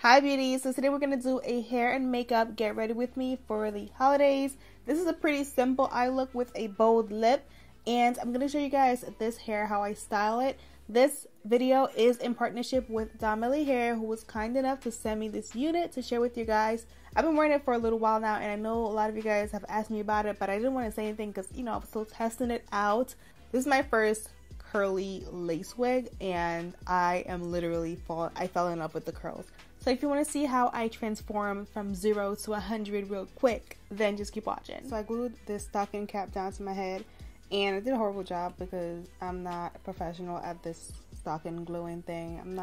Hi beauties, so today we're going to do a hair and makeup get ready with me for the holidays. This is a pretty simple eye look with a bold lip, and I'm going to show you guys this hair, how I style it. This video is in partnership with Donmily hair, who was kind enough to send me this unit to share with you guys. I've been wearing it for a little while now, and I know a lot of you guys have asked me about it, but I didn't want to say anything because, you know, I was still testing it out. This is my first curly lace wig, and I am literally I fell in love with the curls. So if you want to see how I transform from 0 to 100 real quick, then just keep watching. So I glued this stocking cap down to my head, and I did a horrible job because I'm not a professional at this stocking gluing thing.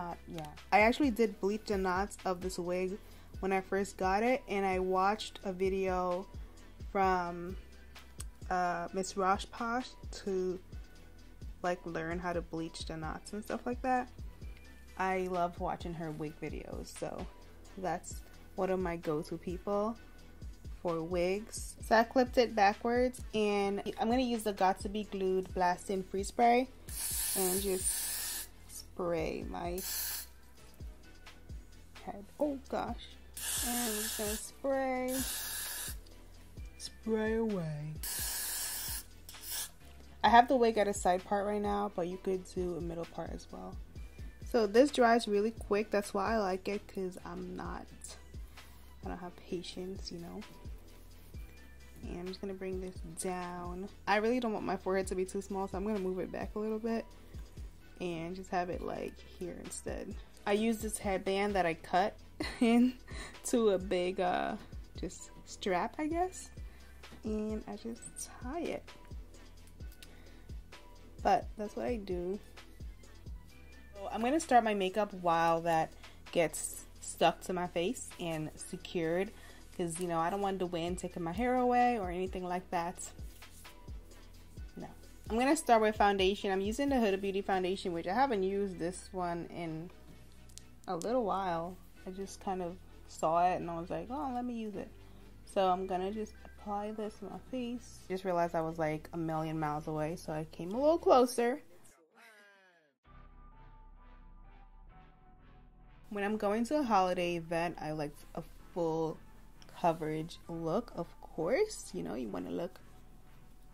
I actually did bleach the knots of this wig when I first got it, and I watched a video from Miss Rosh Posh to like learn how to bleach the knots and stuff like that. I love watching her wig videos, so that's one of my go-to people for wigs. So I clipped it backwards, and I'm going to use the Got To Be Glued Blasting Free Spray and just spray my head. Oh gosh. And I'm just going to spray away. I have the wig at a side part right now, but you could do a middle part as well. So this dries really quick. That's why I like it, because I don't have patience, you know. And I'm just going to bring this down. I really don't want my forehead to be too small, so I'm going to move it back a little bit and just have it like here instead. I use this headband that I cut into a big just strap, I guess. And I just tie it. But that's what I do. So I'm going to start my makeup while that gets stuck to my face and secured, because, you know, I don't want the wind taking my hair away or anything like that. No. I'm going to start with foundation. I'm using the Huda Beauty foundation, which I haven't used this one in a little while. I just kind of saw it and I was like, oh, let me use it. So I'm going to just apply this on my face. Just realized I was like a million miles away, so I came a little closer. When I'm going to a holiday event, I like a full coverage look, of course. You know, you want to look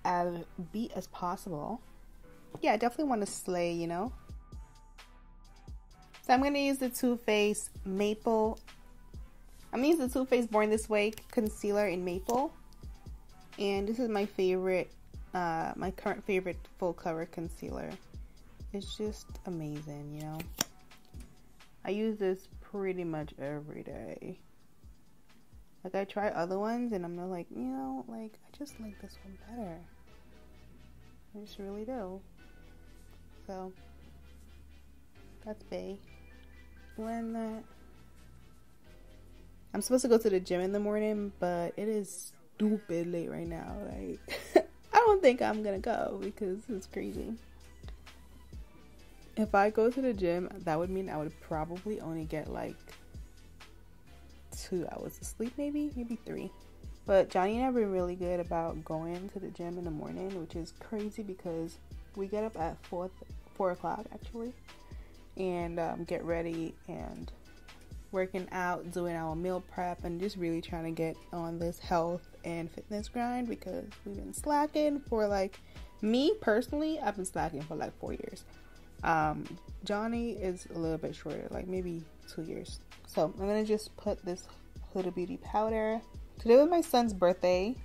as beat as possible. Yeah, I definitely want to slay, you know. So I'm going to use the Too Faced Maple. I'm going to use the Too Faced Born This Way concealer in Maple. And this is my favorite, my current favorite full cover concealer. It's just amazing, you know. I use this pretty much every day. Like, I try other ones and I'm not like, you know, like, I just like this one better. I just really do. So, that's bae. When that, I'm supposed to go to the gym in the morning, but it is stupid late right now. Like, I don't think I'm gonna go because it's crazy. If I go to the gym, that would mean I would probably only get like 2 hours of sleep, maybe 3. But Johnny and I have been really good about going to the gym in the morning, which is crazy because we get up at 4 o'clock actually, and get ready and working out, doing our meal prep, and just really trying to get on this health and fitness grind, because we've been slacking for, like, me personally, I've been slacking for like 4 years. Johnny is a little bit shorter, like maybe 2 years. So I'm gonna just put this Huda Beauty powder. Today was my son's birthday.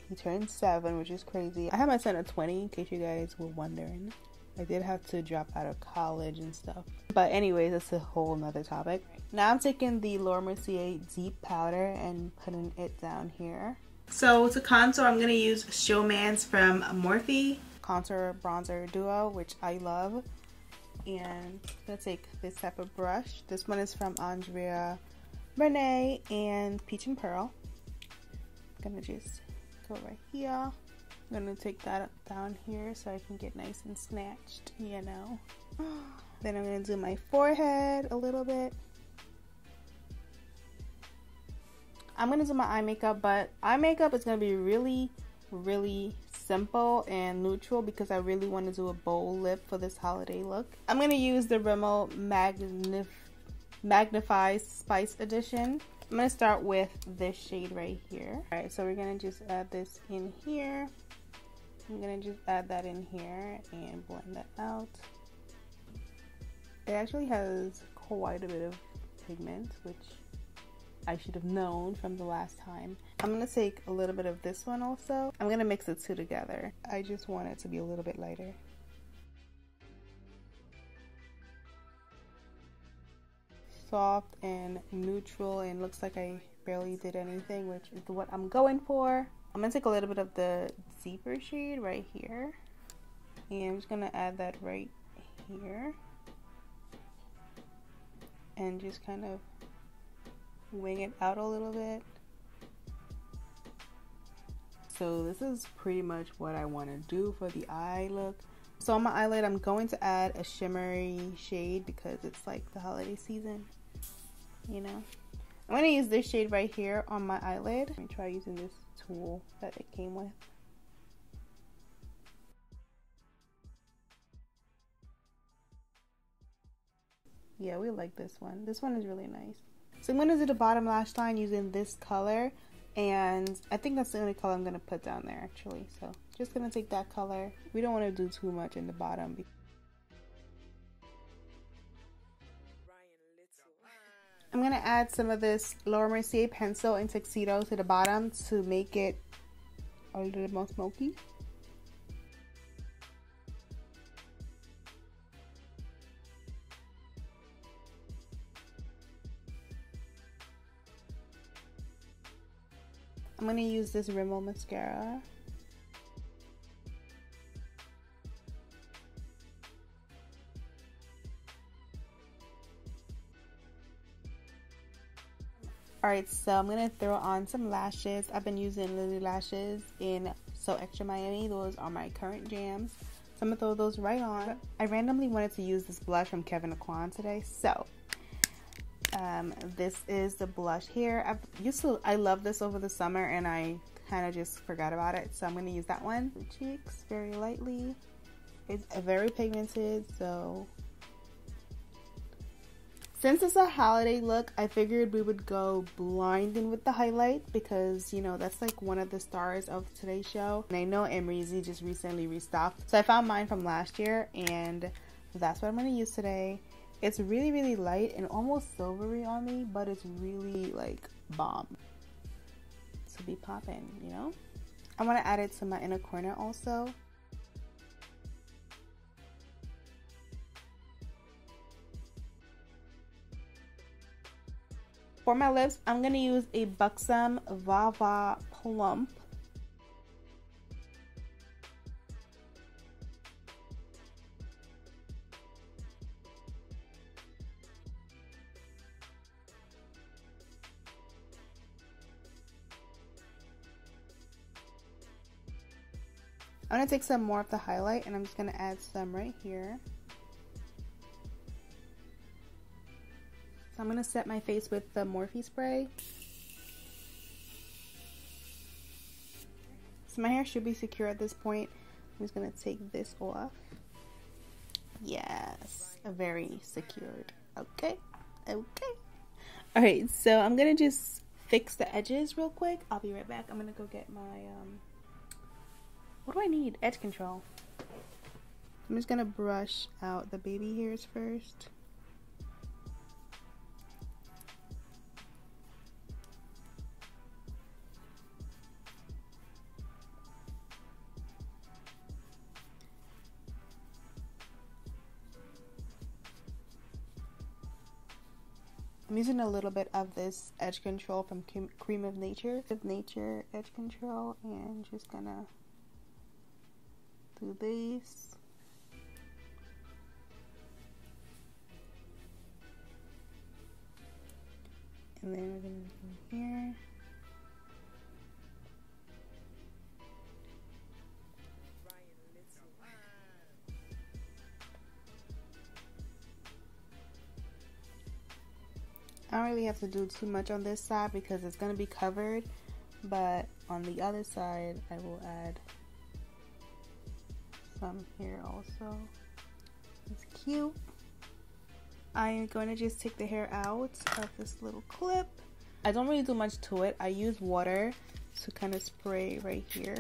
He turned 7, which is crazy. I had my son at 20, in case you guys were wondering. I did have to drop out of college and stuff. But anyways, that's a whole nother topic. Now I'm taking the Laura Mercier Deep Powder and putting it down here. So to contour, I'm gonna use Showmance from Morphe Contour Bronzer Duo, which I love. And I'm gonna take this type of brush. This one is from Andrea Renee and Peach and Pearl. I'm gonna just go right here. I'm gonna take that down here so I can get nice and snatched, you know. Then I'm gonna do my forehead a little bit. I'm gonna do my eye makeup, but eye makeup is gonna be really simple and neutral because I really want to do a bold lip for this holiday look. I'm gonna use the Rimmel Magnifies Spice Edition. I'm going to start with this shade right here. Alright, so we're going to just add this in here. I'm going to just add that in here and blend that out. It actually has quite a bit of pigment, which I should have known from the last time. I'm going to take a little bit of this one also. I'm going to mix the two together. I just want it to be a little bit lighter. Soft and neutral, and looks like I barely did anything, which is what I'm going for. I'm going to take a little bit of the deeper shade right here. And I'm just going to add that right here. And just kind of wing it out a little bit. So this is pretty much what I want to do for the eye look. So on my eyelid, I'm going to add a shimmery shade because it's like the holiday season, you know. I'm going to use this shade right here on my eyelid. Let me try using this tool that it came with. Yeah, we like this one. This one is really nice. So I'm going to do the bottom lash line using this color, and I think that's the only color I'm going to put down there actually. So just going to take that color. We don't want to do too much in the bottom. I'm going to add some of this Laura Mercier pencil in Tuxedo to the bottom to make it a little more smoky. I'm going to use this Rimmel mascara. Alright, so I'm going to throw on some lashes. I've been using Lily lashes in So Extra Miami. Those are my current jams. So I'm going to throw those right on. I randomly wanted to use this blush from Kevyn Aucoin today. So this is the blush here. I love this over the summer and I kind of just forgot about it. So I'm going to use that one. The cheeks very lightly. It's very pigmented, so since it's a holiday look, I figured we would go blinding with the highlight because, you know, that's like one of the stars of today's show. And I know Amrezy just recently restocked. So I found mine from last year and that's what I'm going to use today. It's really, really light and almost silvery on me, but it's really like bomb to be popping, you know? I want to add it to my inner corner also. For my lips, I'm going to use a Buxom Vava Plump. I'm going to take some more of the highlight and I'm just going to add some right here. So I'm going to set my face with the Morphe spray. So my hair should be secure at this point. I'm just going to take this off. Yes, very secured. Okay, okay. Alright, so I'm going to just fix the edges real quick. I'll be right back. I'm going to go get my what do I need? Edge control. I'm just gonna brush out the baby hairs first. I'm using a little bit of this edge control from Cream of Nature edge control, and just gonna do this. And then we're going to do here. I don't really have to do too much on this side because it's going to be covered, but on the other side I will add some here also. It's cute. I'm going to just take the hair out of this little clip. I don't really do much to it. I use water to kind of spray right here.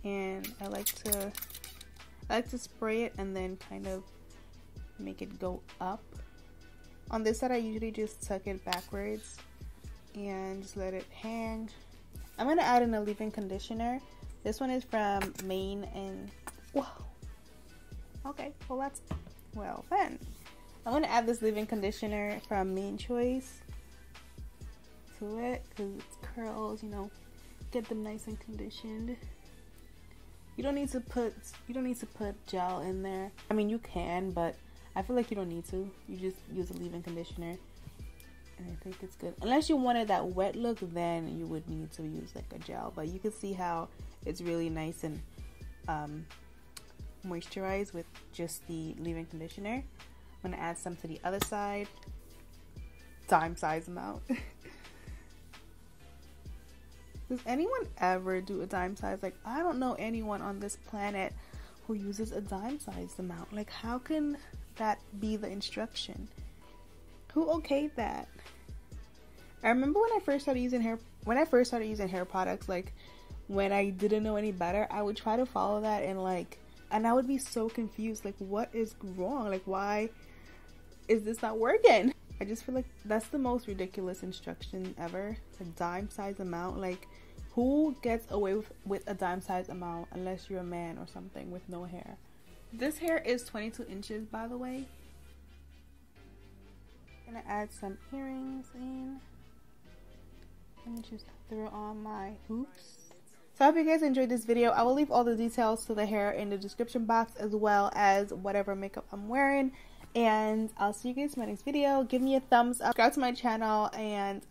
And I like to spray it and then kind of make it go up. On this side, I usually just tuck it backwards and just let it hang. I'm going to add in a leave-in conditioner. This one is from Maine and... Whoa. Okay, well that's... Well then. I'm going to add this leave-in conditioner from Maine Choice to it because it's curls, you know, get them nice and conditioned. You don't need to put gel in there. I mean, you can, but I feel like you don't need to. You just use a leave-in conditioner, and I think it's good. Unless you wanted that wet look, then you would need to use like a gel. But you can see how it's really nice and moisturized with just the leave-in conditioner. I'm gonna add some to the other side. Dime size amount. Does anyone ever do a dime size? Like, I don't know anyone on this planet who uses a dime size amount. Like, how can that be the instruction? Who okayed that? I remember when I first started using hair products, like when I didn't know any better, I would try to follow that and I would be so confused. Like, what is wrong? Like, why is this not working? I just feel like that's the most ridiculous instruction ever. A dime size amount. Like, who gets away with a dime size amount unless you're a man or something with no hair? This hair is 22 inches, by the way. I'm gonna add some earrings in. Let me just throw on my hoops. So I hope you guys enjoyed this video. I will leave all the details to the hair in the description box, as well as whatever makeup I'm wearing. And I'll see you guys in my next video. Give me a thumbs up, subscribe to my channel, and